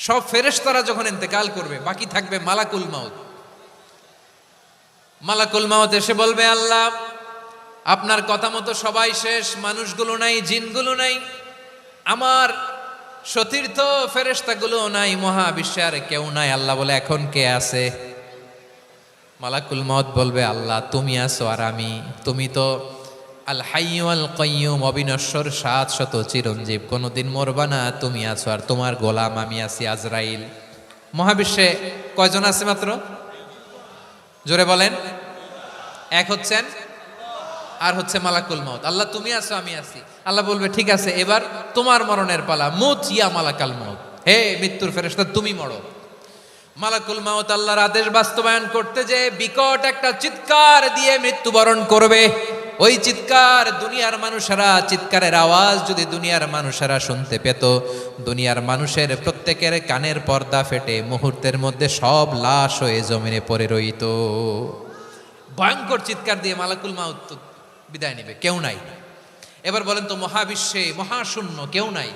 সব ফেরেশতারা যখন ইন্তেকাল করবে, বাকি থাকবে মালাকুল মাউত। মালাকুল মাউত এসে বলবে, আল্লাহ আপনার কথা মতো সবাই শেষ, মানুষগুলো নাই, জিনগুলো নাই, আমার সতীর্থ ফেরেশতাগুলো নাই, মহাবিশ্বে আর কেউ নাই। আল্লাহ বলে, এখন কে আছে? মালাকুল মাউত বলবে, আল্লাহ তুমি আছো আর আমি। তুমি তো আল হাইয়্যু আল কাইয়্যুম, অবিনশ্বর, শাশ্বত, চিরঞ্জীব, কোনোদিন মরবা না, তুমি আছো আর তোমার গোলাম আমি আছি আজরাইল। মহাবিশ্বে কয়জন আছে মাত্র? জোরে বলেন। এক হচ্ছেন আর হচ্ছে মালাকুল মাউত। আল্লাহ তুমি আছো আমি আছি। আল্লাহ বলবে, ঠিক আছে, এবার তোমার মরণের পালা, মুত ইয়া মালাকাল মাউত, হে মৃত্যুর ফেরেশতা তুমি মরো। মালাকুল মাউত আল্লাহর আদেশ বাস্তবায়ন করতে যে বিকট একটা চিৎকার দিয়ে মৃত্যুবরণ করবে। ওই চিৎকার দুনিয়ার মানুষেরা, চিৎকারের আওয়াজ যদি দুনিয়ার মানুষেরা শুনতে পেত, দুনিয়ার মানুষের প্রত্যেকের কানের পর্দা ফেটে মুহূর্তের মধ্যে সব লাশ হয়ে জমিনে পড়ে রইত। ভয়ঙ্কর চিৎকার দিয়ে মালাকুল মাউত বিদায় নেবে, কেউ নাই। এবার বলেন তো, মহাবিশ্বে মহাশূন্য, কেউ নাই,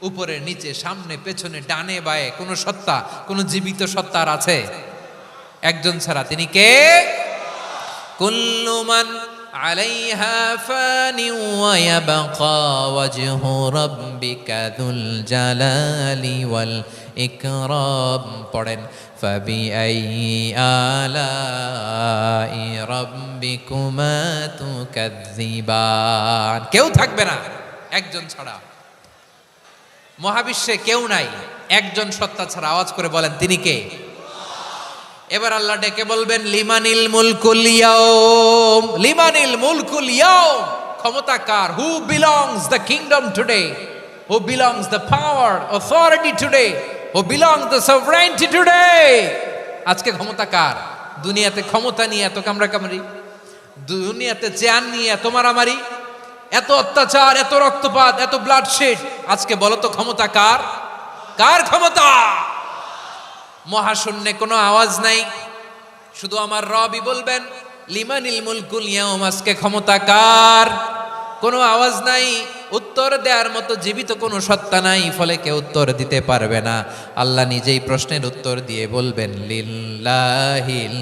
উপরে নিচে সামনে পেছনে ডানে বায়ে কোনো সত্তা, কোনো জীবিত সত্তা আর আছে? একজন ছাড়া, তিনি কে? কুল্লু মান আলাইহা ফানি ওয়া ইয়াবকা ওয়াজহু রাব্বিকা যুল জালালি ওয়াল ইকরাম। পড়েন, ফাবিআইয়ি আলাই রাব্বিকুমা তুকাযযিবান। কেউ থাকবে না একজন ছাড়া, মহাবিশ্বে কেউ নাই একজন সত্তা ছাড়া। আওয়াজ করে বলেন, তিনি কে? এবার আল্লাহ ডেকে বলবেন, লিমানিল মুলকুল ইয়াউম, লিমানিল মুলকুল ইয়াউম, ক্ষমতা কার? Who belongs the kingdom today, who belongs the power authority today, who belongs the sovereignty today. আজকে ক্ষমতা কার? দুনিয়াতে ক্ষমতা নিয়ে এত কামড়াকামড়ি, দুনিয়াতে চেয়ার নিয়ে এত মারামারি, এত অত্যাচার, এত রক্তপাত, এত ব্লাডশেড, আজকে বলো তো ক্ষমতা কার? কার ক্ষমতা? মহাশূন্যে কোনো আওয়াজ নাই, শুধু আমার রবই বলবেন, লিমানিল মুলকুল ইয়াউম, আজকে ক্ষমতা কার? কোনো আওয়াজ নাই, উত্তর দেওয়ার মতো জীবিত কোনো সত্তা নাই, ফলে কেউ উত্তর দিতে পারবে না। আল্লাহ নিজেই প্রশ্নের উত্তর দিয়ে বলবেন, লিল্লাহিল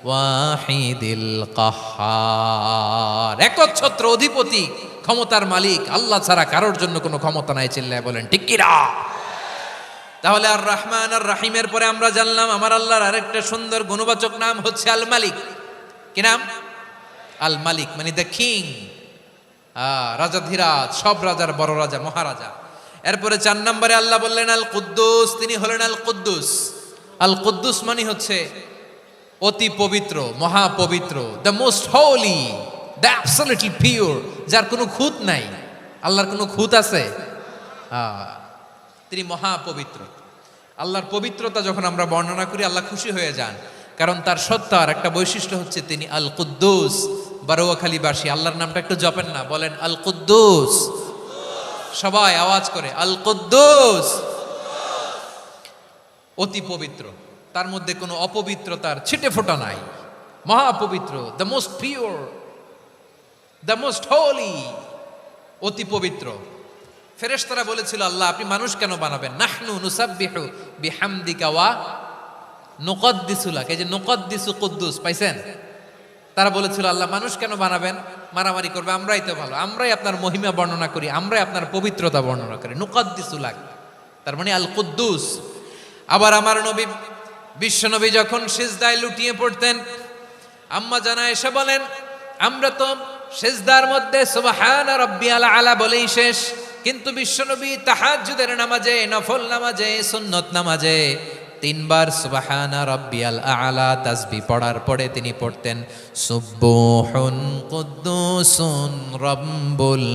ওয়াহিদিল কাহ্হার, একচ্ছত্র অধিপতি, ক্ষমতার মালিক, আল্লাহ ছাড়া কারোর জন্য কোনো ক্ষমতা নাই। চিল্লায় বলেন ঠিক কি না? তাহলে আর রহমান আর রাহিমের পরে আমরা জানলাম আমার আল্লাহর আরেকটা সুন্দর গুণবাচক নাম হচ্ছে আল মালিক। কি নাম? আল মালিক, মানে দ্য কিং, রাজাধিরাজ, সব রাজার বড় রাজা, মহারাজা। এরপরে 4 নম্বরে আল্লাহ বললেন আল কুদ্দুস, তিনি হলেন আল কুদ্দুস। আল কুদ্দুস মানে হচ্ছে অতি পবিত্র, মহাপবিত্র, the most holy, the absolutely pure, যার কোনো খুঁত নাই। আল্লাহর কোনো খুঁত আছে? তিনি মহাপবিত্র। আল্লাহর পবিত্রতা যখন আমরা বর্ণনা করি, আল্লাহ খুশি হয়ে যান, কারণ তার সত্তার একটা বৈশিষ্ট্য হচ্ছে তিনি আল কুদ্দুস। বারোয়াখালীবাসী আল্লাহর নামটা একটু জপেন না, বলেন আল কুদ্দুস, সবাই আওয়াজ করে আল কুদ্দুস। অতি পবিত্র, তার মধ্যে কোনো অপবিত্রতার ছিটে ফোঁটা নাই, মহাপবিত্র, the most pure, the most holy, অতি পবিত্র। ফেরেশতারা বলেছিল, আল্লাহ আপনি মানুষ কেন বানাবেন? নাহনু নুসাব্বিহু বিহামদিকা ওয়া নুকদ্দিসু লাক। এই যে নুকদ্দিসু কুদ্দুস পাইছেন? তারা বলেছিল, আল্লাহ মানুষ কেন বানাবেন? মারামারি করবে, আমরাই তো ভালো, আমরাই আপনার মহিমা বর্ণনা করি, আমরাই আপনার পবিত্রতা বর্ণনা করি। নুকদ্দিসু লাক, তার মানে আল কুদ্দুস। আবার আমার নবী, বিশ্ব নবী যখন সিজদায় লুটিয়ে পড়তেন, আম্মা জানা এসে বলেন, আমরা তো সিজদার মধ্যে সুবহানা রাব্বিয়াল আলা বলেই শেষ, কিন্তু বিশ্বনবী তাহাজ্জুদের নামাজে, নফল নামাজে, সুন্নত নামাজে 3 বার সুবহানা রাব্বিয়াল আলা তাসবিহ পড়ার পরে তিনি পড়তেন সুবহুন কুদ্দুসুন রাব্বুল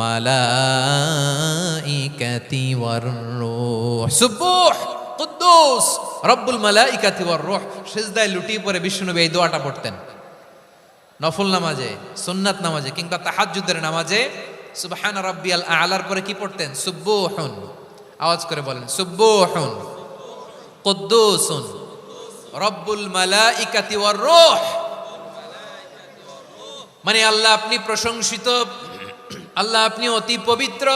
মালাইকাতি ওয়ার রূহ। সুবহ কুদ্দুস রব্বুল মালাইকাতি ওয়ার রূহ। সিজদায় লুটিয়ে পড়ে বিশ্বনবী এই দোয়াটা পড়তেন। নফল নামাজে, সুন্নাত নামাজে কিংবা তাহাজ্জুদের নামাজে সুবহানা রাব্বিয়াল আলার পরে কি পড়তেন? সুবহুন। আওয়াজ করে বলেন, সুবহুন কুদ্দুসুন রব্বুল মালাইকাতি ওয়ার রূহ। মানে আল্লাহ আপনি প্রশংসিত, আল্লাহ আপনি অতি পবিত্র,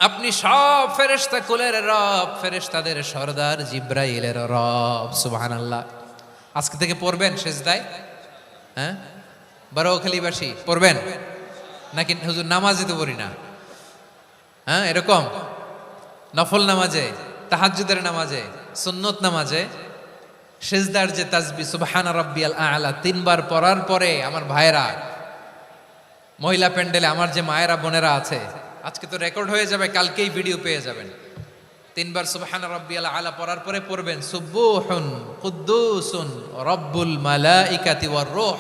আপনি সব ফেরেশতা কুলের রব, ফেরেশতাদের সরদার জিব্রাইলের রব। সুবহানাল্লাহ। আজকে থেকে পড়বেন সেজদায়? হ্যাঁ, বারোয়াখালীবাসী পড়বেন নাকি? হুজুর নামাজে তো পড়ি না। হ্যাঁ, এরকম নফল নামাজে, তাহাজ্জুদের নামাজে, সুন্নত নামাজে সেজদার যে তাসবিহ সুবহান রাব্বিয়াল আ'লা 3 বার পড়ার পরে আমার ভাইরা, মহিলা প্যান্ডেলে আমার যে মায়েরা বোনেরা আছে, আজকে তো রেকর্ড হয়ে যাবে, কালকেই ভিডিও পেয়ে যাবেন। 3 বার সুবহান রাব্বিয়াল আ'লা পড়ার পরে পড়বেন সুবহুন কুদ্দুসুন রব্বুল মালাইকাতি ওয়ার রূহ।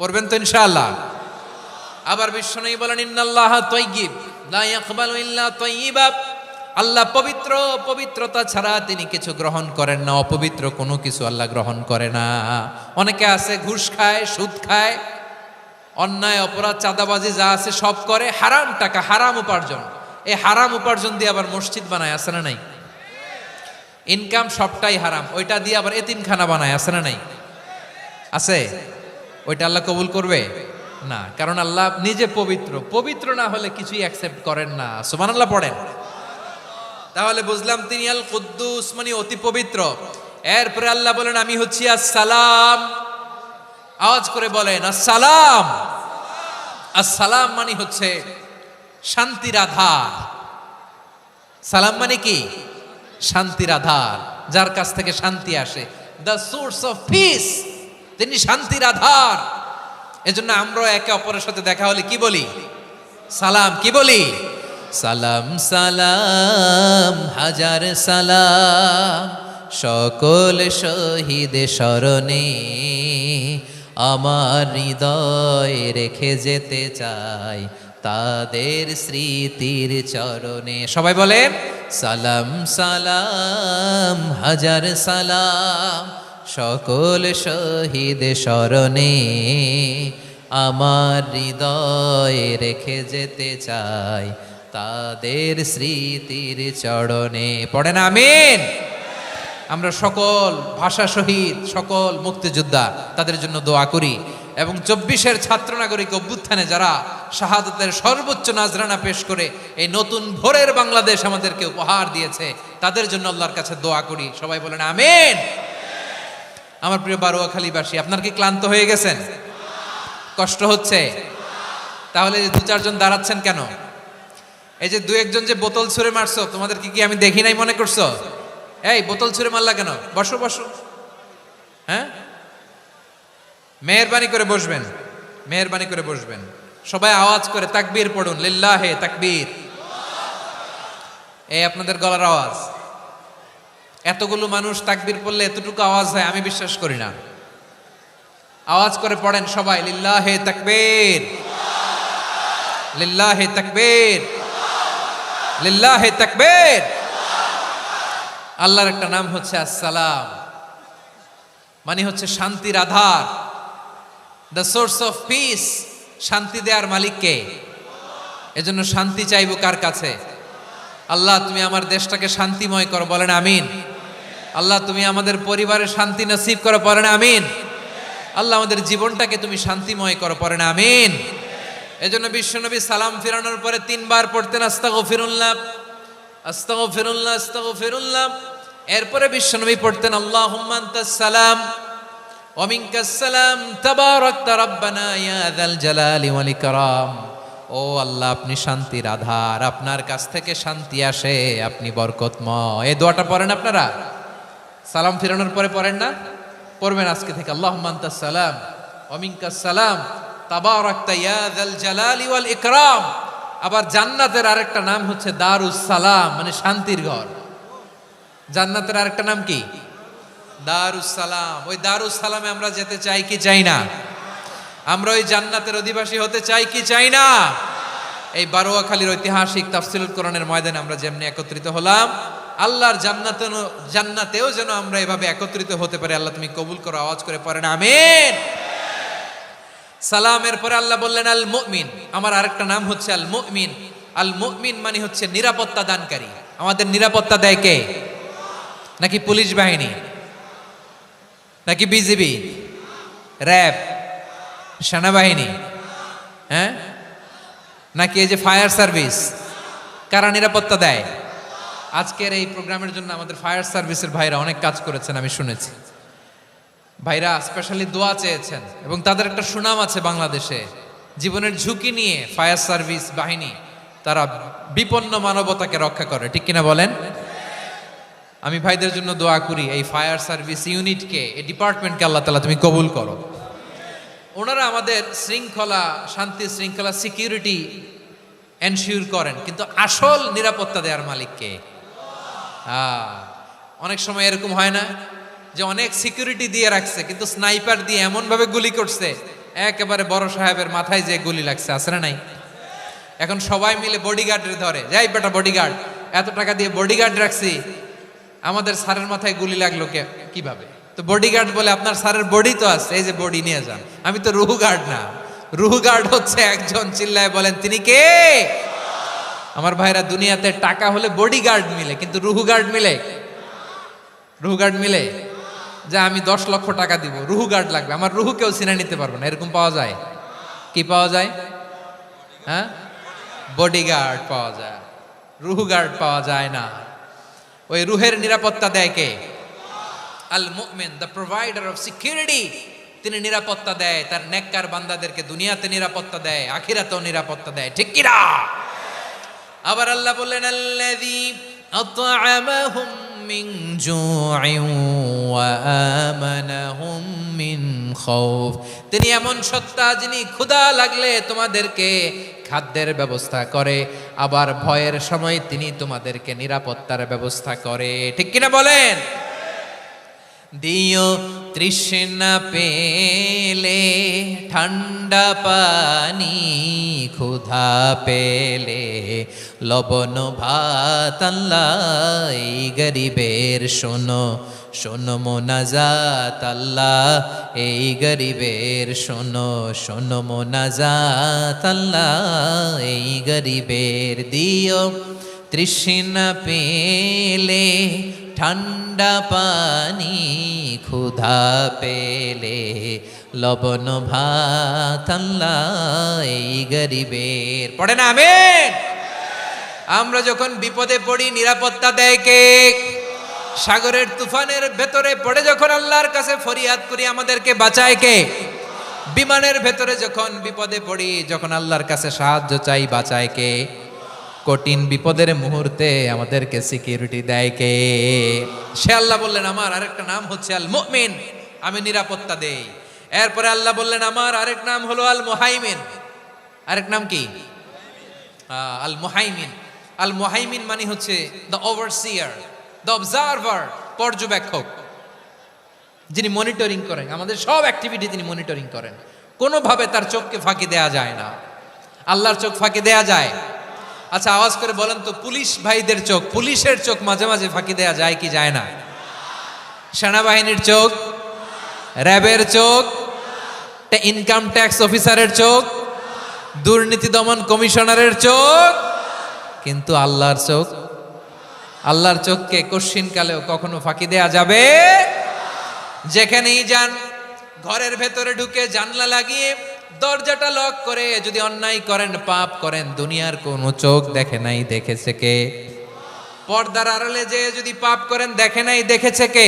পড়বেন তো ইনশাআল্লাহ। আবার বিশ্বনবী বলেন ইন্নাল্লাহা তাইয়্যিব লা ইয়াকবালু ইল্লা তাইয়্যিবা। আল্লাহ পবিত্র, পবিত্রতা ছাড়া তিনি কিছু গ্রহণ করেন না, অপবিত্র কোনো কিছু আল্লাহ গ্রহণ করে না। অনেকে আছে ঘুষ খায়, সুদ খায়, অন্যায় অপরাধ চাঁদাবাজি যা আছে সব করে, হারাম টাকা, হারাম উপার্জন। এই হারাম উপার্জন দিয়ে আবার মসজিদ বানায়, আছে না নাই? ইনকাম সবটাই হারাম, ওইটা দিয়ে আবার এতিমখানা বানায়, আছে না নাই? আছে। ওইটা আল্লাহ কবুল করবে না, কারণ আল্লাহ নিজে পবিত্র। পবিত্র না হলে কিছুই অ্যাকসেপ্ট করেন না। সুবহানাল্লাহ পড়েন। তাহলে বুঝলাম তিনি আল কুদ্দুস মানে অতি পবিত্র। এরপরে আল্লাহ বলেন আমি হচ্ছি আসসালাম। আওয়াজ করে বলেন আসসালাম। আসসালাম মানে হচ্ছে শান্তির আধার। সালাম মানে কি? শান্তির আধার, যার কাছ থেকে শান্তি আসে। দ্য সোর্স অফ পিস, তিনি শান্তির আধার। এজন্য আমরা একে অপরের সাথে দেখা হলে কি বলি? সালাম। কি বলি? সালাম সালাম হাজার সালাম সকল শহীদ স্মরণে আমার হৃদয় রেখে যেতে চাই তাদের স্মৃতির চরণে। সবাই বলেন সালাম সালাম হাজার সালাম সকল শহীদ স্মরণে আমার হৃদয় রেখে যেতে চাই তাদের স্মৃতির চরণে। পড়েন আমিন। আমরা সকল ভাষা শহীদ, সকল মুক্তিযোদ্ধা, তাদের জন্য দোয়া করি এবং 24-এর ছাত্র নাগরিক অভ্যুত্থানে যারা শাহাদাতের সর্বোচ্চ নাজরানা পেশ করে এই নতুন ভোরের বাংলাদেশ আমাদেরকে উপহার দিয়েছে, তাদের জন্য আল্লাহর কাছে দোয়া করি। সবাই বলেন আমিন। আমার প্রিয় বারোয়াখালীবাসী, আপনার কি ক্লান্ত হয়ে গেছেন? কষ্ট হচ্ছে? তাহলে 2-4 জন দাঁড়াচ্ছেন কেন? এই যে 2-1 জন যে বোতল ছুঁড়ে মারছো, তোমাদের কি আমি দেখি নাই মনে করছো? এই বোতল ছুঁড়ে মারলা কেন? বসো বসো। হ্যাঁ, মেহেরবানি করে বসবেন, মেহেরবানি করে বসবেন। সবাই আওয়াজ করে তাকবীর পড়ুন, লিল্লাহে তাকবীর। এই আপনাদের গলার আওয়াজ। এতগুলো মানুষ তাকবীর পড়লে এতটুকু আওয়াজ হয় আমি বিশ্বাস করি না। আওয়াজ করে পড়েন সবাই, লিল্লাহে তাকবীর, লিল্লাহে তাকবীর, লিল্লাহে তাকবীর। আল্লাহর একটা নাম হচ্ছে আসসালাম, মানে হচ্ছে শান্তির আধার, দ্য সোর্স অফ পিস। শান্তি দেওয়ার মালিক কে? এজন্য শান্তি চাইবো কার কাছে? আল্লাহ তুমি আমার দেশটাকে শান্তিময় করো, বলেন আমিন। আল্লাহ তুমি আমাদের পরিবারে শান্তি নসিব করো, বলেন আমিন। আল্লাহ আমাদের জীবনটাকে তুমি শান্তিময় করো, পড়েন আমিন। এজন্য বিশ্বনবী সালাম ফিরানোর পরে 3 বার পড়তেন আস্তাগফিরুল্লাহ, আস্তাগফিরুল্লাহ, আস্তাগফিরুল্লাহ। এরপরে বিশ্বনবী পড়তেন আল্লাহুম্মা আনতাস সালাম ওয়া মিনকাস সালাম তাবারাকতা রাব্বানা ইয়া যাল জালালি ওয়াল ইকরাম। ও আল্লাহ আপনি শান্তির আধার, আপনার কাছ থেকে শান্তি আসে, আপনি বরকতময়। এই দোয়াটা পড়েন আপনারা সালাম ফিরানোর পরে, পড়েন না? পড়বেন আজকে থেকে আল্লাহুম্মা আনতাস সালাম ওয়া মিনকাস সালাম তাবারাকতা ইয়া যাল জালালি ওয়াল ইকরাম। আবার জান্নাতের আরেকটা নাম হচ্ছে দারুস সালাম, মানে শান্তির ঘর। জান্নাতের আরেকটা নাম কি? দারুস সালাম। ওই দারুস সালামে আমরা যেতে চাই কি চাই না? আমরা ওই জান্নাতের অধিবাসী হতে চাই কি চাই না? এই বারোয়াখালীর ঐতিহাসিক তাফসীরুল কোরআনের ময়দানে আমরা যেমনি একত্রিত হলাম, আল্লাহর জান্নাতেও যেন আমরা এভাবে একত্রিত হতে পারি। আল্লাহ তুমি কবুল করো। আওয়াজ করে পড়েন আমিন। সালামের পরে আল্লাহ বললেন আল মুমিন। আমার আরেকটা নাম হচ্ছে আল মুমিন। আল মুমিন মানে হচ্ছে নিরাপত্তা দানকারী। আমাদের নিরাপত্তা দেয় কে? নাকি পুলিশ বাহিনী, নাকি বিজিবি, র্যাব, সেনাবাহিনী, হ্যাঁ, নাকি এই যে ফায়ার সার্ভিস? কারা নিরাপত্তা দেয়? আজকের এই প্রোগ্রামের জন্য আমাদের ফায়ার সার্ভিসের ভাইরা অনেক কাজ করেছেন, আমি শুনেছি। ভাইরা স্পেশালি দোয়া চেয়েছেন এবং তাদের একটা সুনাম আছে বাংলাদেশে। জীবনের ঝুঁকি নিয়ে ফায়ার সার্ভিস বাহিনী তারা বিপন্ন মানবতাকে রক্ষা করে, ঠিক কিনা বলেন? আমি ভাইদের জন্য দোয়া করি, এই ফায়ার সার্ভিস ইউনিটকে, এই ডিপার্টমেন্টকে আল্লাহ তাআলা তুমি কবুল করো। ওনারা আমাদের শৃঙ্খলা, শান্তি শৃঙ্খলা, সিকিউরিটি এনশিওর করেন, কিন্তু আসল নিরাপত্তা দেওয়ার মালিক কে? অনেক সময় এরকম হয় না যে অনেক সিকিউরিটি দিয়ে রাখছে কিন্তু স্নাইপার দিয়ে এমন ভাবে গুলি করছে একেবারে বড় সাহেবের মাথায় যে গুলি লাগছে, আছে না নাই? এখন সবাই মিলে বডিগার্ডের ধরে, যাই বেটা বডিগার্ড, এত টাকা দিয়ে বডিগার্ড রাখছি, আমাদের স্যারের মাথায় গুলি লাগলো কিভাবে? তো বডিগার্ড বলে আপনার স্যারের বডি তো আছে, এই যে বডি নিয়ে যান। আমি তো রুহু গার্ড না, রুহু গার্ড হচ্ছে একজন, চিল্লায় বলেন তিনি কে? আমার ভাইরা, দুনিয়াতে টাকা হলে বডিগার্ড মিলে, কিন্তু রুহু গার্ড মিলে? রুহু গার্ড মিলে? যে আমি 10 লক্ষ টাকা দিব, রুহু গার্ড লাগবে, আমার রুহু কেউ চিনে নিতে পারবে না, এরকম পাওয়া যায়? কি পাওয়া যায়? হ্যাঁ, বডিগার্ড পাওয়া যায়, রুহু গার্ড পাওয়া যায় না। ওই রুহের নিরাপত্তা দেয় কে? আল মুমিন, দ্য প্রোভাইডার অফ সিকিউরিটি। তিনি নিরাপত্তা দেয় তার নেককার বান্দাদেরকে, দুনিয়াতে নিরাপত্তা দেয়, আখিরাতেও নিরাপত্তা দেয়, ঠিক কি না? আবার আল্লাহ বললেন আল্লাযী আত'আমাহুম মিন জু'ইন ওয়া আমানাহুম মিন খাউফ। তিনি এমন সত্তা যিনি ক্ষুধা লাগলে তোমাদেরকে খাদ্যের ব্যবস্থা করে, আবার ভয়ের সময় তিনি তোমাদেরকে নিরাপত্তার ব্যবস্থা করে, ঠিক কিনা বলেন? দিও তৃষ্ণা পেলে ঠান্ডা পানি, ক্ষুধা পেলে লবণ ভাত, আল্লাহ এই গরিবের শোনো শোনো মোনাজাত, আল্লাহ এই গরিবের শোনো শোনো মোনাজাত, আল্লাহ এই গরিবের। দিও তৃষ্ণা পেলে ঠান্ডা পানি, ক্ষুধা পেলে লবণ ভাত, আল্লাহ এই গরিবের। পড়ে না আমিন? আমরা যখন বিপদে পড়ি নিরাপত্তা দেয় কে? সাগরের তুফানের ভেতরে পড়ে যখন আল্লাহর কাছে ফরিয়াদ করি আমাদেরকে বাঁচায় কে? বিমানের ভেতরে যখন বিপদে পড়ি, যখন আল্লাহর কাছে সাহায্য চাই, বাঁচায় কে? কঠিন বিপদের মুহূর্তে আমাদেরকে সিকিউরিটি দেয় কে? সে আল্লাহ বললেন আমার আরেকটা নাম হচ্ছে আল মুমিন, আমি নিরাপত্তা দেই। এরপরে আল্লাহ বললেন আমার আরেক নাম হলো আল মুহাইমিন। আরেক নাম কি? আল মুহাইমিন। আল মুহাইমিন মানে হচ্ছে দ্য ওভারসিয়ার, দ্য অবজারভার, পর্যবেক্ষক, যিনি মনিটরিং করেন আমাদের সব অ্যাক্টিভিটি, তিনি মনিটরিং করেন। কোনোভাবে তার চোখকে ফাঁকি দেয়া যায় না। আল্লাহর চোখ ফাঁকি দেয়া যায়? আচ্ছা আওয়াজ করে বলেন তো, পুলিশ ভাইদের চোখ, পুলিশের চোখ মাঝে মাঝে ফাঁকি দেয়া যায় কি যায় না? সেনাবাহিনীর চোখ, র্যাবের চোখ, ইনকাম ট্যাক্স অফিসারের চোখ, দুর্নীতি দমন কমিশনারের চোখ, কিন্তু আল্লাহর চোখ? আল্লাহর চোখকে কশ্চিনকালেও কখনো ফাঁকি দেয়া যাবে? যেখানেই যান, ঘরের ভেতরে ঢুকে জানলা লাগিয়ে দরজাটা লক করে যদি অন্যায় করেন, পাপ করেন, দুনিয়ার কোনো চোখ দেখে নাই, দেখেছে কে? পর্দার আড়ালে যে যদি পাপ করেন, দেখে নাই, দেখেছে কে?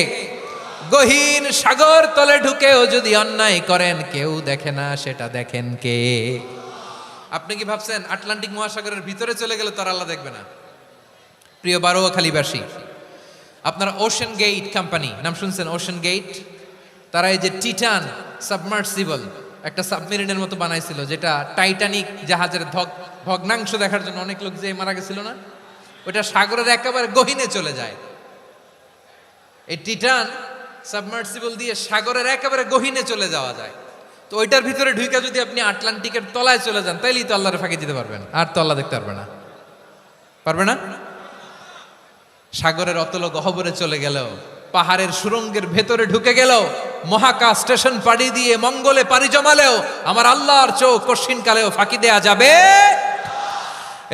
গহীন সাগর তলে ঢুকেও যদি অন্যায় করেন, কেউ দেখে না, সেটা দেখেন কে? আপনি কি ভাবছেন আটলান্টিক মহাসাগরের ভিতরে চলে গেলে তো আল্লাহ দেখবে না? প্রিয় বারোয়াখালীবাসী, আপনারা ওশেন গেট কোম্পানি নাম শুনছেন? ওশেন গেট, তারা এই যে টিটান সাবমার্সিবল একটা সাবমেরিনের মতো বানাইছিল, যেটা টাইটানিক জাহাজের ভগ্নাংশ দেখার জন্য অনেক লোক যে মারা গেছিল না, ওটা সাগরের একেবারে গহীনে চলে যায়। এই টিটান সাবমার্সিবল দিয়ে সাগরের একেবারে গহীনে চলে যাওয়া যায়। তো ওইটার ভিতরে ঢুকে যদি আপনি আটলান্টিকের তলায় চলে যান, তাইলেই তো আল্লাহর ফাঁকি দিতে পারবেন, আর তো আল্লাহ দেখতে পারবে না। পারবে না? সাগরের অতল গহ্বরে চলে গেলেও, পাহাড়ের সুরঙ্গের ভেতরে ঢুকে গেলেও, মহাকাশ স্টেশন পাড়ি দিয়ে মঙ্গলে পাড়ি জমালেও আমার আল্লাহর চোখ কশ্চিনকালেও ফাঁকি দেয়া যাবে?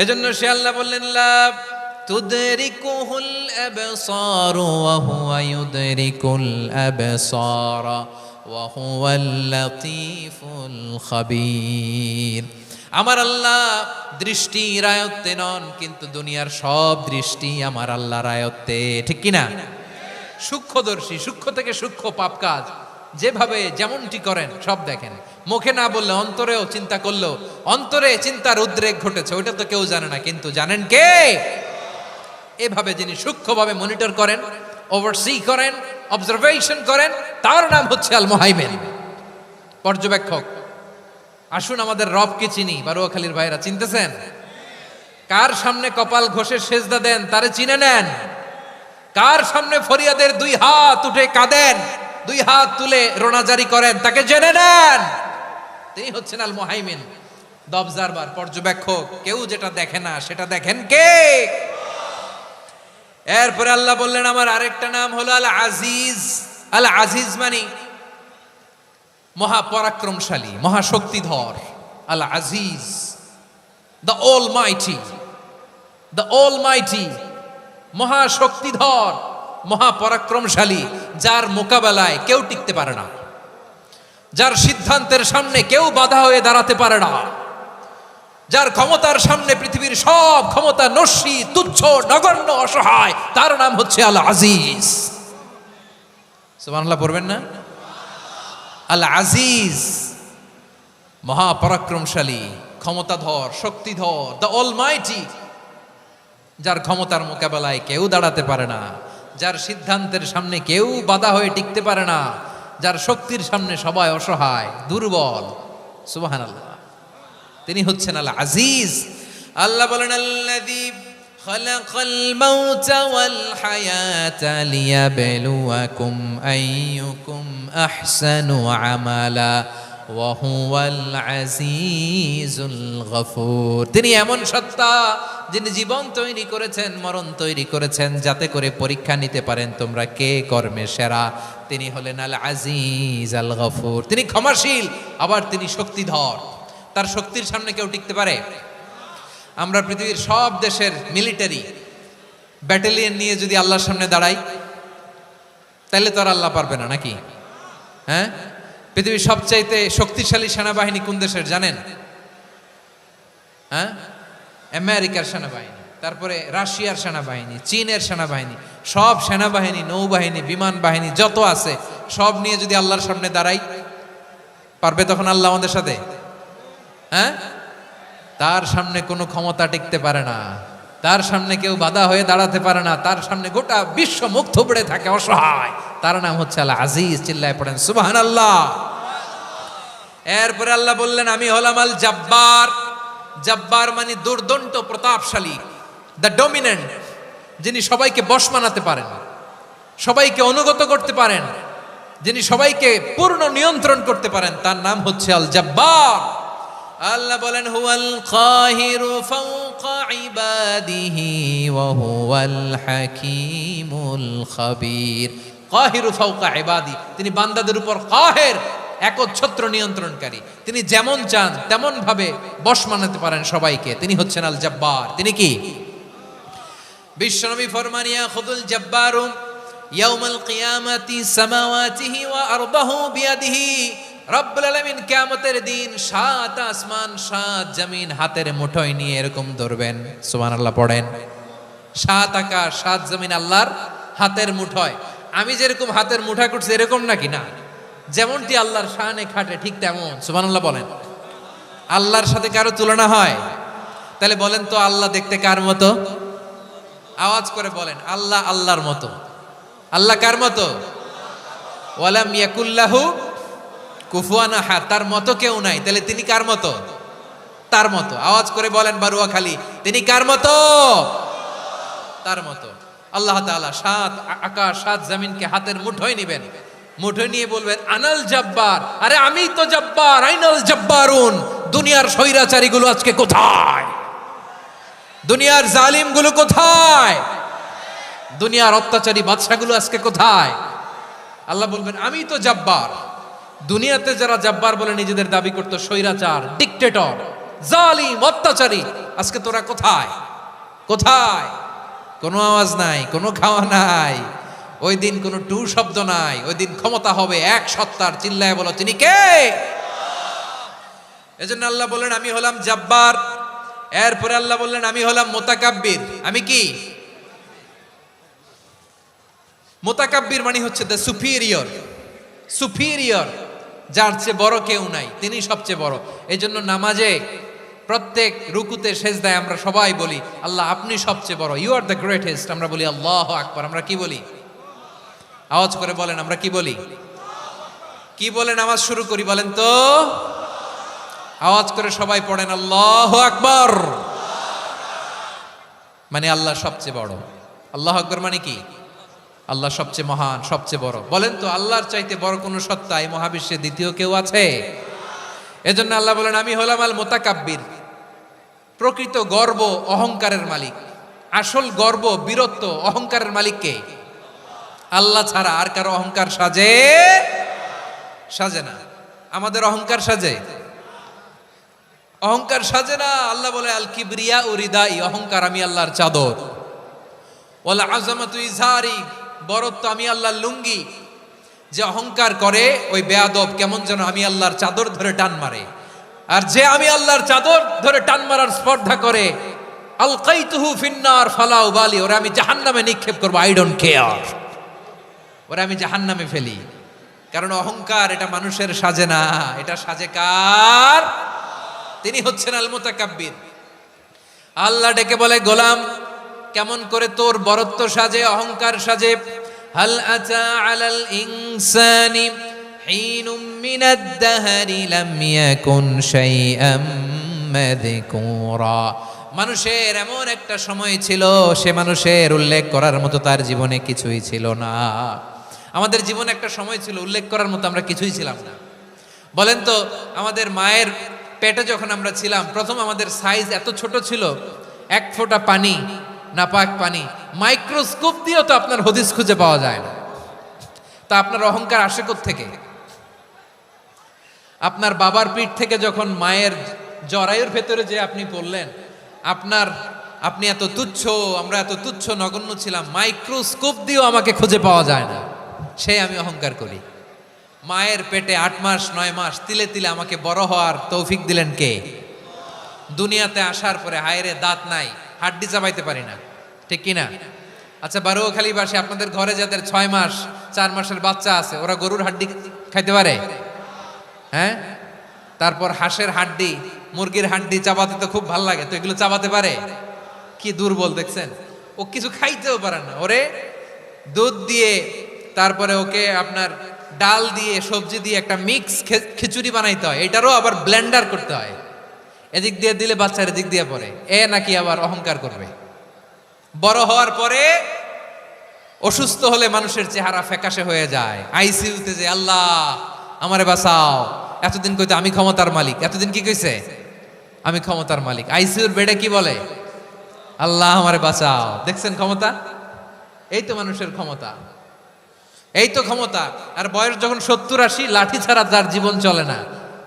এজন্য সে আল্লাহ বললেন লা তুদরিকুহুল আবসার ওয়া হুয়া ইউদরিকুল আবসার ওয়া হুয়াল লাতীফুল খাবীর। আমার আল্লাহ দৃষ্টির আয়ত্তে নন, কিন্তু দুনিয়ার সব দৃষ্টি আমার আল্লাহর আয়ত্তে, ঠিক কিনা? সূক্ষ্মদর্শী, সূক্ষ্ম থেকে সূক্ষ্ম পাপ কাজ যেভাবে যেমনটি করেন সব দেখেন। মুখে না বললে অন্তরেও চিন্তা করলো, অন্তরে চিন্তার উদ্রেক ঘটেছে, ওইটা তো কেউ জানে না, কিন্তু জানেন কে? এভাবে যিনি সূক্ষ্মভাবে মনিটর করেন, ওভারসি করেন, অবজারভেশন করেন, তার নাম হচ্ছে আল মুহাইমিন, পর্যবেক্ষক। আসুন আমাদের রবকে চিনি। বারুয়াখালীর ভাইরা চিনতেছেন? কার সামনে কপাল ঘষে সেজদা দেন তারে চিনে নেন। কার সামনে ফরিয়াদের দুই হাত উঠে কাঁদেন, দুই হাত তুলে রোনাজারি করেন, তাকে জেনে নেন। তিনি হচ্ছেন আল মুহাইমিন, দ্য অবজারভার, পর্যবেক্ষক। কেউ যেটা দেখে না সেটা দেখেন কে? এরপরে আল্লাহ বললেন আমার আরেকটা নাম হলো আল আজিজ। আল আজিজ মানে মহাপরাক্রমশালী, মহাশক্তিধর। আল আজিজ, দ্য অলমাইটি, দ্য অলমাইটি, মহাশক্তিধর, মহাপরাক্রমশালী, যার মোকাবেলায় কেউ টিকতে পারে না, যার সিদ্ধান্তের সামনে কেউ বাধা হয়ে দাঁড়াতে পারে না, যার ক্ষমতার সামনে পৃথিবীর সব ক্ষমতা নস্যি, তুচ্ছ, নগণ্য, অসহায়, তার নাম হচ্ছে আল আজিজ। সুবহানাল্লাহ পড়বেন না? আল আজিজ, মহাপরাক্রমশালী, ক্ষমতাধর, শক্তিধর, দ্য অলমাইটি, যার ক্ষমতার মোকাবেলায় কেউ দাঁড়াতে পারে না, যার সিদ্ধান্তের সামনে কেউ বাধা হয়ে টিকতে পারে না, যার শক্তির সামনে সবাই অসহায়, দুর্বল। সুবহানাল্লাহ, তিনি হচ্ছেন আল আজিজ। আল্লাহ বলেন আল্লাযী খালাকাল মাউতা ওয়াল হায়াতা লিয়াবলুয়াকুম আইয়ুকুম আহসানু আমালা ওয়া হুয়াল আজিজুল গফুর। তিনি এমন সত্তা যিনি জীবন তৈরি করেছেন, মরণ তৈরি করেছেন, যাতে করে পরীক্ষা নিতে পারেন তোমরা কে কর্মে সেরা। তিনি হলেন আল আজিজ আল গফুর। তিনি ক্ষমাশীল, আবার তিনি শক্তিধর। তার শক্তির সামনে কেউ টিকতে পারে? আমরা পৃথিবীর সব দেশের মিলিটারি ব্যাটালিয়ন নিয়ে যদি আল্লাহর সামনে দাঁড়াই, তাহলে তো আর আল্লাহ পারবে না, নাকি? হ্যাঁ, পৃথিবীর সবচাইতে শক্তিশালী সেনাবাহিনী কোন দেশের জানেন? হ্যাঁ, আমেরিকার সেনাবাহিনী, তারপরে রাশিয়ার সেনাবাহিনী, চীনের সেনাবাহিনী, সব সেনাবাহিনী, নৌবাহিনী, বিমান বাহিনী যত আছে সব নিয়ে যদি আল্লাহর সামনে দাঁড়াই, পারবে তখন আল্লাহ আমাদের সাথে? হ্যাঁ, তার সামনে কোনো ক্ষমতা টিকতে পারে না, তার সামনে কেউ বাধা হয়ে দাঁড়াতে পারে না, তার সামনে গোটা বিশ্ব মুখ থুবড়ে থাকে, অসহায়। তার নাম হচ্ছে আল আজিজ। চিল্লায় পড়েন সুবহানাল্লাহ। এরপরে আল্লাহ বললেন আমি হলাম আল জব্বার। জব্বার মানে দুর্দন্ত, প্রতাপশালী, দ্য ডমিনেন্ট, যিনি সবাইকে বশ মানাতে পারেন, সবাইকে অনুগত করতে পারেন, যিনি সবাইকে পূর্ণ নিয়ন্ত্রণ করতে পারেন, তার নাম হচ্ছে আল জব্বার। আল্লাহ বলেন হুয়াল কাহিরু ফাওকা ইবাদিহি ওয়া হুয়াল হাকীমুল খাবীর। কাহিরু ফাওকা ইবাদি, তিনি বান্দাদের উপর কাহের, একচ্ছত্র নিয়ন্ত্রণকারী। তিনি যেমন চান তেমন ভাবে বশ মানাতে পারেন সবাইকে। তিনি হচ্ছেন আল জব্বার। তিনি কি? বিশ্বনবী ফরমান ইয়াখুদুল জব্বারু ইয়াউমাল কিয়ামাতি সামাওয়াতিহি ওয়া আরদাহু বিয়াদিহি। রব্বুল আলামিন কিয়ামতের দিন 7 আসমান 7 জমিন হাতের মুঠোয় নিয়ে এরকম ধরবেন। সুবহানাল্লাহ পড়েন। 7 আকাশ 7 জমিন আল্লাহর হাতের মুঠোয়। আমি যেরকম হাতের মুঠা করছি এরকম নাকি? না, যেমনটি আল্লাহর শানে খাটে ঠিক তেমন। সুবহানাল্লাহ বলেন। আল্লাহর সাথে কারো তুলনা হয়? তাহলে বলেন তো আল্লাহ দেখতে কার মতো? আওয়াজ করে বলেন, আল্লাহ আল্লাহর মতো। আল্লাহ কার মতো? ওয়ালাম ইয়াকুল্লাহু কুফুয়ান আহাদ, তার মতো কেউ নাই। তাহলে তিনি কার মতো? তার মতো। আওয়াজ করে বলেন বারুয়াখালী, তিনি কার মতো? তার মতো। আল্লাহ তাআলা 7 আকাশ 7 জমিনকে হাতের মুঠোয় নেবেন, মুঠোয় নিয়ে বলবেন আনাল জব্বার। আরে আমি তো জব্বার, আইনাল জব্বারুন। দুনিয়ার স্বৈরাচারীগুলো আজকে কোথায়? দুনিয়ার জালিমগুলো কোথায়? দুনিয়ার অত্যাচারী বাদশাগুলো আজকে কোথায়? আল্লাহ বলবেন আমি তো জব্বার। দুনিয়াতে যারা জব্বার বলে নিজেদের দাবি করত, স্বৈরাচার, ডিক্টেটর, জালিম, অত্যাচারী, আজকে তোরা কোথায়? কোথায়? কোনো আওয়াজ নাই, কোনো খাওয়া নাই, ওই দিন কোনো টু শব্দ নাই। ওই দিন ক্ষমতা হবে এক সত্তার। চিল্লায় বলো তিনি কে? এজন্য আল্লাহ বললেন আমি হলাম জাব্বার। এরপরে আল্লাহ বললেন আমি হলাম মুতাকাব্বির। আমি কি? মুতাকাব্বির মানে হচ্ছে দ্য সুপিরিয়র, সুপিরিয়র, যার চেয়ে বড় কেউ নাই, তিনি সবচেয়ে বড়। এই জন্য নামাজে প্রত্যেক রুকুতে সেজদায় আমরা সবাই বলি আল্লাহ আপনি সবচেয়ে বড়, ইউ আর দ্য গ্রেটেস্ট। আমরা বলি আল্লাহু আকবার। আমরা কি বলি? আওয়াজ করে বলেন, আমরা কি বলি? কি বলে নামাজ শুরু করি বলেন তো? আওয়াজ করে সবাই পড়েন আল্লাহু আকবার। মানে আল্লাহ সবচেয়ে বড়। আল্লাহু আকবার মানে কি? আল্লাহ সবচেয়ে মহান, সবচেয়ে বড়। বলেন তো আল্লাহর চাইতে বড় কোন সত্তা এই মহাবিশ্বে দ্বিতীয় কেউ আছে? এজন্য আল্লাহ বলেন আমি হলাম আল মুতাকাব্বির, প্রকৃত গর্ব অহংকারের মালিক। আসল গর্ব, বীরত্ব, অহংকারের মালিক কে? আল্লাহ ছাড়া আর কারো অহংকার সাজে? সাজে না। আমাদের অহংকার সাজে? অহংকার সাজে না। আল্লাহ বলে আল কিবরিয়া ও রিদাই, অহংকার আমি আল্লাহর চাদর। ওয়াল আযামাতু ইজারি, বরত্ব আমি আল্লাহর লুঙ্গি। যে অহংকার করে ওই বেয়াদব কেমন যেন আমি আল্লাহর চাদর ধরে টান মারে। আর যে আমি আল্লাহর চাদর ধরে টান মারার স্পর্ধা করে আলকাইতুহু ফিন্নার ফালা উবালি, ওরা আমি জাহান্নামে নিক্ষেপ করব, আই ডোন্ট কেয়ার, ওরা আমি জাহান্নামে ফেলি। কারণ অহংকার এটা মানুষের সাজে না, এটা সাজে কার? তিনি হচ্ছেন আল মুতাকাব্বির। আল্লাহ ডেকে বলে গোলাম কেমন করে তোর বরত্ব সাজে, অহংকার সাজে? হাল আতা আলাল ইনসানি হিনুম মিনাদ দাহরি লাম ইয়াকুন শাইআম মাযকুরা। মানুষের এমন একটা সময় ছিল, সে মানুষের উল্লেখ করার মতো তার জীবনে কিছুই ছিল না। আমাদের জীবনে একটা সময় ছিল উল্লেখ করার মতো আমরা কিছুই ছিলাম না। বলেন তো আমাদের মায়ের পেটে যখন আমরা ছিলাম প্রথম আমাদের সাইজ এত ছোট ছিল, এক ফোঁটা পানি, নাপাক পানি, মাইক্রোস্কোপ দিয়েও তো আপনার হদিস খুঁজে পাওয়া যায় না। তা আপনার অহংকার আসে কোত্থেকে? আপনার বাবার পিঠ থেকে যখন মায়ের জরায়ুর ভেতরে যে আপনি পড়লেন, আপনি এত তুচ্ছ, আমরা এত তুচ্ছ নগণ্য ছিলাম, মাইক্রোস্কোপ দিয়েও আমাকে খুঁজে পাওয়া যায় না, সে আমি অহংকার করি। মায়ের পেটে 8 মাস 9 মাস তিলে তিলে আমাকে বড় হওয়ার তৌফিক দিলেন কে? দুনিয়াতে আসার পরে হায়রে দাঁত নাই, হাড্ডি চাবাইতে পারি না, ঠিক কিনা? আচ্ছা বারোখালীবাসী আপনাদের ঘরে যাদের 6 মাস 4 মাসের বাচ্চা আছে, ওরা গরুর হাড্ডি খাইতে পারে? হ্যাঁ। তারপর হাঁসের হাড্ডি, মুরগির হাড্ডি চাবাতে তো খুব ভাল লাগে, তো এগুলো চাবাতে পারে? কি দুর্বল দেখছেন, ও কিছু খাইতেও পারে না। ওরে দুধ দিয়ে, তারপরে ওকে আপনার ডাল দিয়ে, সবজি দিয়ে একটা মিক্স খিচুড়ি বানাইতে হয়, এটারও আবার ব্লেন্ডার করতে হয়। এদিক দিয়ে দিলে বাচ্চার এদিক দিয়ে পড়ে, এ নাকি আবার অহংকার করবে। বড় হওয়ার পরে অসুস্থ হলে মানুষের চেহারা ফ্যাকাশে হয়ে যায়, আইসিইউতে যে আল্লাহ আমারে বাঁচাও। এতদিন কইতে আমি ক্ষমতার মালিক, এতদিন কি কইছে? আমি ক্ষমতার মালিক। আইসিইউর বেডে কি বলে? আল্লাহ আমারে বাঁচাও। দেখছেন ক্ষমতা? এই তো মানুষের ক্ষমতা, এই তো ক্ষমতা। আর বয়স যখন 70-80, লাঠি ছাড়া তার জীবন চলে না।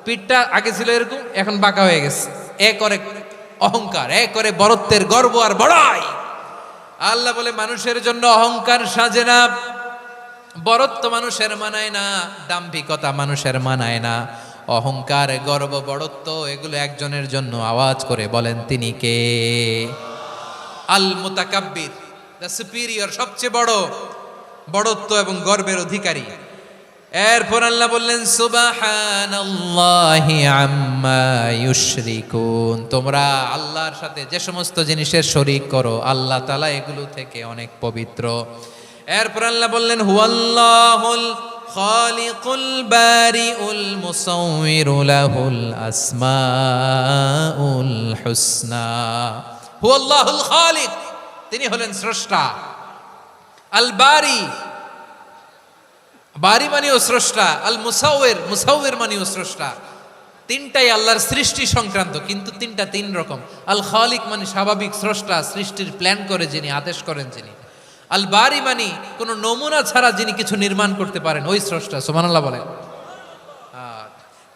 পিঠটা আগে ছিল এরকম, এখন বাঁকা হয়ে গেছে। এ করে অহংকার, এ করে বরত্বের গর্ব আর বড়াই। আল্লাহ বলে মানুষের জন্য অহংকার সাজে না, বরত্ব মানুষের মানায় না, দাম্ভিকতা মানুষের মানায় না। অহংকার, গর্ব, বড়ত্ব এগুলো একজনের জন্য। আওয়াজ করে বলেন তিনি কে? আল মুতাকাব্বির, দ্য সুপিরিয়র, সবচেয়ে বড়, বড়ত্ব এবং গর্বের অধিকারী। এরপর আল্লাহ বললেন সুবহানাল্লাহি আম্মা ইউশরিকুন, তোমরা আল্লাহর সাথে যে সমস্ত জিনিসের শরীক করো আল্লাহ তাআলা এগুলো থেকে অনেক পবিত্র। এরপর আল্লাহ বললেন হুয়াল্লাহুল খালিকুল বারিউল মুসাউবিরু লাহুল আসমাউল হুসনা। হুয়াল্লাহুল খালিক, তিনি হলেন স্রষ্টা। আল বারি, বারি মানেও স্রষ্টা। আল মুসাউবির, মুসাউবির মানেও স্রষ্টা। তিনটাই আল্লাহর সৃষ্টি সংক্রান্ত, কিন্তু তিনটা তিন রকম। আল খালিক মানে স্বাভাবিক স্রষ্টা, সৃষ্টির প্ল্যান করে যিনি, আদেশ করেন যিনি। আল বারি মানে কোনো নমুনা ছাড়া যিনি কিছু নির্মাণ করতে পারেন, ওই স্রষ্টা। সুবহানাল্লাহ বলেন।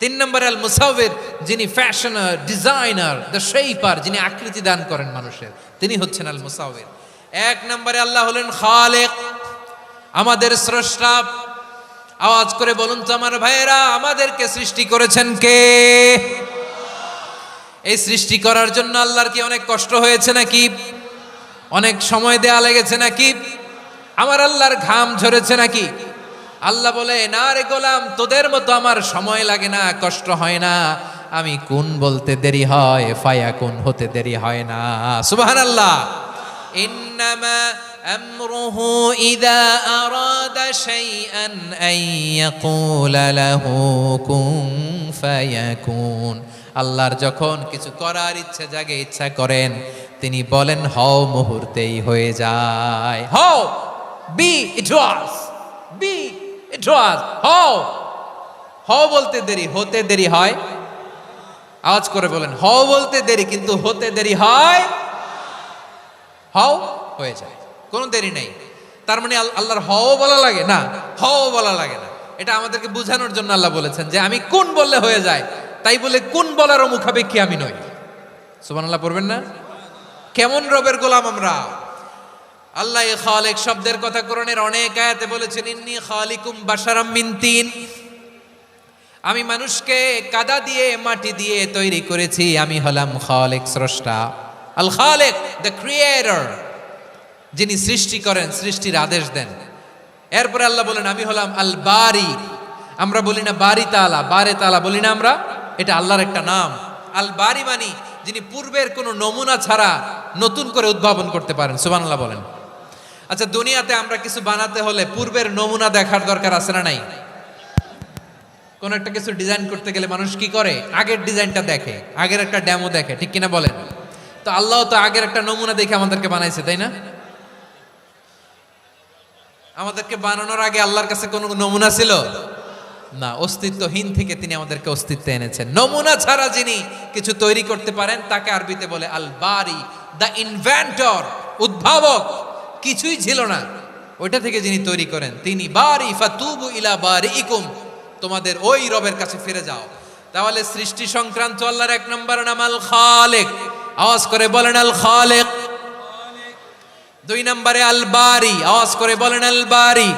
3 নম্বরে আল মুসাউবির, যিনি ফ্যাশনার, ডিজাইনার, দ্য শেপার, যিনি আকৃতি দান করেন মানুষের, তিনি হচ্ছেন আল মুসাউবির। 1 নম্বরে আল্লাহ হলেন খালেক, আমাদের স্রষ্টা। আওয়াজ করে বলুন তো আমার ভাইয়েরা, আমাদেরকে সৃষ্টি করেছেন কে? এই সৃষ্টি করার জন্য আল্লাহর কি অনেক কষ্ট হয়েছে নাকি? অনেক সময় দেয়া লেগেছে নাকি? আমার আল্লাহর ঘাম ঝরেছে নাকি? আল্লাহ বলে, না রে গোলাম, তোদের মতো আমার সময় লাগে না, কষ্ট হয় না। আমি কুন বলতে দেরি হয়, ফায়াকুন হতে দেরি হয় না। সুবহানাল্লাহ। ইন্নামা আমরুহু ইযা আরাদা শাইআন আন ইয়াকুলা লাহু কুন ফায়াকুন। আল্লাহর যখন কিছু করার ইচ্ছা জাগে, ইচ্ছা করেন, তিনি বলেন হও, মুহূর্তেই হয়ে যায়। হও, বি ইট ওয়াজ, বি ইট ওয়াজ। হও, হও বলতে দেরি, হতে দেরি হয়। আওয়াজ করে বলেন, হও বলতে দেরি কিন্তু হতে দেরি হয়। হও হয়ে যায়, কোনো দেরি নেই। তার মানে আল্লাহর হও বলা লাগে না, হও বলা লাগে না। এটা আমাদেরকে বোঝানোর জন্য আল্লাহ বলেছেন যে আমি কোন বললে হয়ে যায়, তাই বলে কোন বলারও মুখাপেক্ষী আমি নই। সুবহানাল্লাহ পড়বেন না? কেমন রবের গোলাম আমরা। আল্লাহ খালিক শব্দের কথা কোরআনের অনেক আয়াতে বলেছেন, ইন্নী খালিকুম বাশারাম মিন তিন। আমি মানুষকে কাদা দিয়ে মাটি দিয়ে তৈরি করেছি, আমি হলাম খালিক, স্রষ্টা। আল খালিক, দ্য ক্রিয়েটর, যিনি সৃষ্টি করেন, সৃষ্টির আদেশ দেন। এরপরে আল্লাহ বলেন আমি হলাম আল বারি। আমরা বলি না বারি তাআলা, বারে তাআলা বলি না আমরা, এটা আল্লাহর একটা নাম। আল বারি মানি যিনি পূর্বের কোনো নমুনা ছাড়া নতুন করে উদ্ভাবন করতে পারেন। সুবহানাল্লাহ বলেন। আচ্ছা, দুনিয়াতে আমরা কিছু বানাতে হলে পূর্বের নমুনা দেখার দরকার আছে না নাই? কোন একটা কিছু ডিজাইন করতে গেলে মানুষ কি করে? আগের ডিজাইনটা দেখে, আগের একটা ডেমো দেখে, ঠিক কিনা বলেন? তো আল্লাহ তো আগের একটা নমুনা দেখে আমাদেরকে বানাইছে, তাই না? আমাদেরকে বানানোর আগে আল্লাহর কাছে কোনো নমুনা ছিল না, অস্তিত্বহীন থেকে তিনি আমাদেরকে অস্তিত্বে এনেছেন। নমুনা ছাড়া যিনি কিছু তৈরি করতে পারেন তাকে আরবিতে বলে আল বারি, দ্য ইনভেন্টর, উদ্ভাবক। কিছুই ছিল না, ওইটা থেকে যিনি তৈরি করেন তিনি বারি। ফাতুবু ইলা বারিইকুম, তোমাদের ওই রবের কাছে ফিরে যাও। তাহলে সৃষ্টি সংক্রান্ত আল্লাহর এক নম্বর নাম আল খালিক। আওয়াজ করে বলেন আল খালিক। দুই নম্বরে আল বারি, আওয়াজ করে বলেন আল বারি।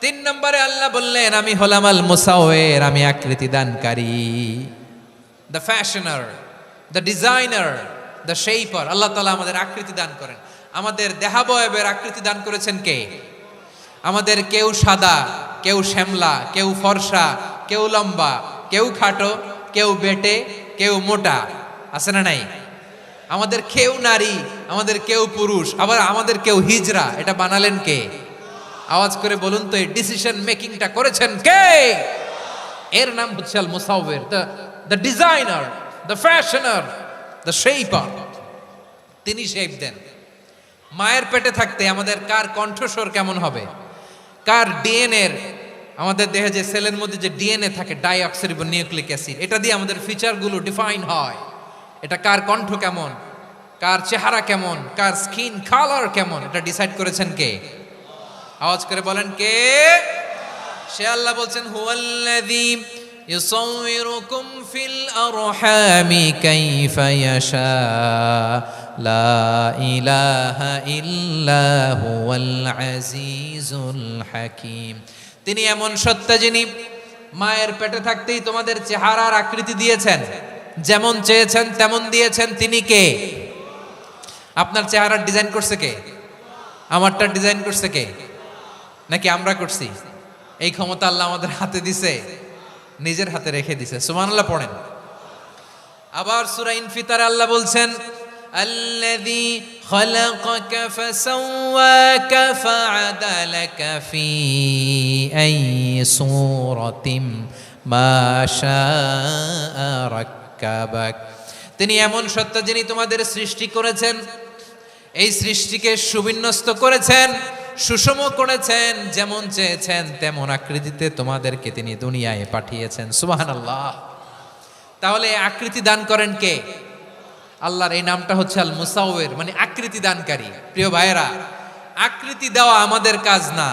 তিন নম্বরে আল্লাহ বললেন আমি হলাম আল মুসাওয়ির, আমি আকৃতি দানকারী, the fashioner, the designer, the shaper. আল্লাহ তাআলা আমাদের আকৃতি দান করেন। আমাদের দেহাবয়বের আকৃতি দান করেছেন কে? আমাদের কেউ সাদা, কেউ শ্যামলা, কেউ ফর্সা, কেউ লম্বা, কেউ খাটো, কেউ বেটে, কেউ মোটা, আছে না নাই? আমাদের কেউ নারী, আমাদের কেউ পুরুষ, আবার আমাদের কেউ হিজড়া। এটা বানালেন কে? আওয়াজ করে বলুন তো, এই ডিসিশন মেকিংটা করেছেন কে? এর নাম হচ্ছে আল মুসাওয়ির, the designer, the fashioner, the shaper. তিনি শেপ দেন। মায়ের পেটে থাকতে আমাদের কার কণ্ঠস্বর কেমন হবে, কার ডিএনএ, আমাদের দেহে যে সেলের মধ্যে যে ডিএনএ থাকে, ডাইঅক্সিরিবো নিউক্লিক অ্যাসিড, এটা দিয়ে আমাদের ফিচারগুলো ডিফাইন হয়। এটা কার কণ্ঠ কেমন, কার চেহারা কেমন, কার স্কিন কালার কেমন, এটা ডিসাইড করেছেন কে? আওয়াজ করে বলেন কে? সে আল্লাহ বলছেন হুয়াল্লাযী ইউসাউয়িরুকুম ফিল আরহামি কাইফা ইয়াশা লা ইলাহা ইল্লা হুয়াল আজিজুল হাকীম। তিনি এমন সত্তা যিনি মায়ের পেটে থাকতেই তোমাদের চেহারার আকৃতি দিয়েছেন, যেমন চেয়েছেন তেমন দিয়েছেন। তিনি কে? আপনার চেহারার ডিজাইন করছে কে? আমারটা ডিজাইন করছে কে? নাকি আমরা করছি? এই ক্ষমতা আল্লাহ আমাদের হাতে দিছে, নিজের হাতে রেখে দিছে। সুবহানাল্লাহ পড়েন। আবার সূরা ইনফিতারে আল্লাহ বলছেন আল্লাযী খালাকাকা ফাসাওয়াকা ফাআদালাকা ফি আইয়ি সূরাতিন মা শাআ রাক্কাবাক। তিনি এমন সত্তা যিনি তোমাদের সৃষ্টি করেছেন, এই সৃষ্টিকে সুবিন্যস্ত করেছেন, সুষম করেছেন, যেমন চেয়েছেন তেমন আকৃতিতে তোমাদেরকে তিনি দুনিয়ায় পাঠিয়েছেন। সুবহানাল্লাহ। তাহলে আকৃতি দান করেন কে? আল্লাহর এই নামটা হচ্ছে আল মুসাওয়ির, মানে আকৃতি দানকারী। প্রিয় ভাইয়েরা, আকৃতি দেওয়া আমাদের কাজ না,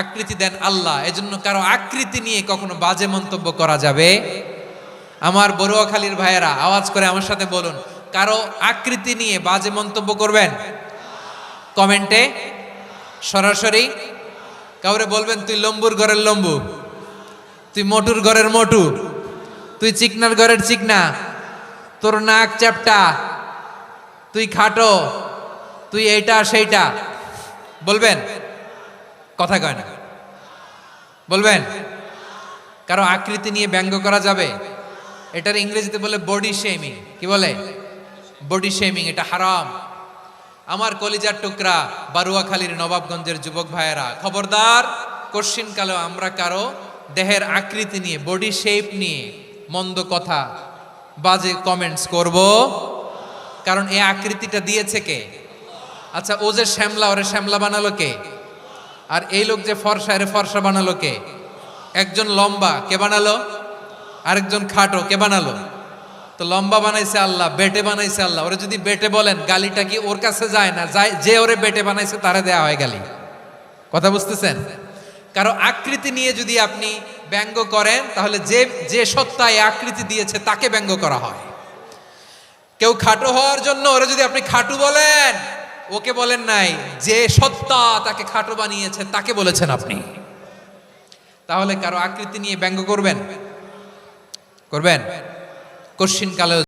আকৃতি দেন আল্লাহ। এজন্য কারো আকৃতি নিয়ে কখনো বাজে মন্তব্য করা যাবে। আমার বড়ুয়াখালীর ভাইয়েরা আওয়াজ করে আমার সাথে বলুন, কারো আকৃতি নিয়ে বাজে মন্তব্য করবেন? কমেন্টে সরাসরি কাউরে বলবেন তুই লম্বুর ঘরের লম্বু, তুই মোটুর ঘরের মোটু, তুই চিকনার ঘরের চিকনা, তোর নাক চ্যাপটা, তুই খাটো, তুই এইটা সেইটা বলবেন? কথা কয় না, বলবেন? কারো আকৃতি নিয়ে ব্যঙ্গ করা যাবে? এটার ইংরেজিতে বলে বডি শেমিং। কি বলে? Body shaming. এটা হারাম। আমার কলিজার টুকরা বারুয়াখালীর নবাবগঞ্জের যুবক ভাইয়েরা, খবরদার, কোশ্চিন কালেও আমরা কারো দেহের আকৃতি নিয়ে, বডি শেপ নিয়ে মন্দ কথা, বাজে কমেন্টস করব। কারণ এই আকৃতিটা দিয়েছে কে? আচ্ছা, ও যে শ্যামলা, ওরে শ্যামলা বানালো কে? আর এই লোক যে ফর্সা, এর ফর্সা বানালো কে? একজন লম্বা, কে বানালো? আরেকজন খাটো, কে বানালো? তো লম্বা বানাইছে আল্লাহ, বেটে বানাইছে আল্লাহ। ওরে যদি বেটে বলেন, গালিটা কি ওর কাছে যায় না? যায়। যে ওরে বেটে বানাইছে তারে দেয়া হয় গালি। কথা বুঝতেছেন? কারো আকৃতি নিয়ে যদি আপনি ব্যঙ্গ করেন, তাহলে যে যে সত্তা এই আকৃতি দিয়েছে তাকে ব্যঙ্গ করা হয়। কেউ খাটো হওয়ার জন্য ওরে যদি আপনি খাটু বলেন, ওকে বলেন নাই, যে সত্তা তাকে খাটো বানিয়েছে তাকে বলেছেন আপনি। তাহলে কারো আকৃতি নিয়ে ব্যঙ্গ করবেন? করবেন? কোশ্চিন কালেও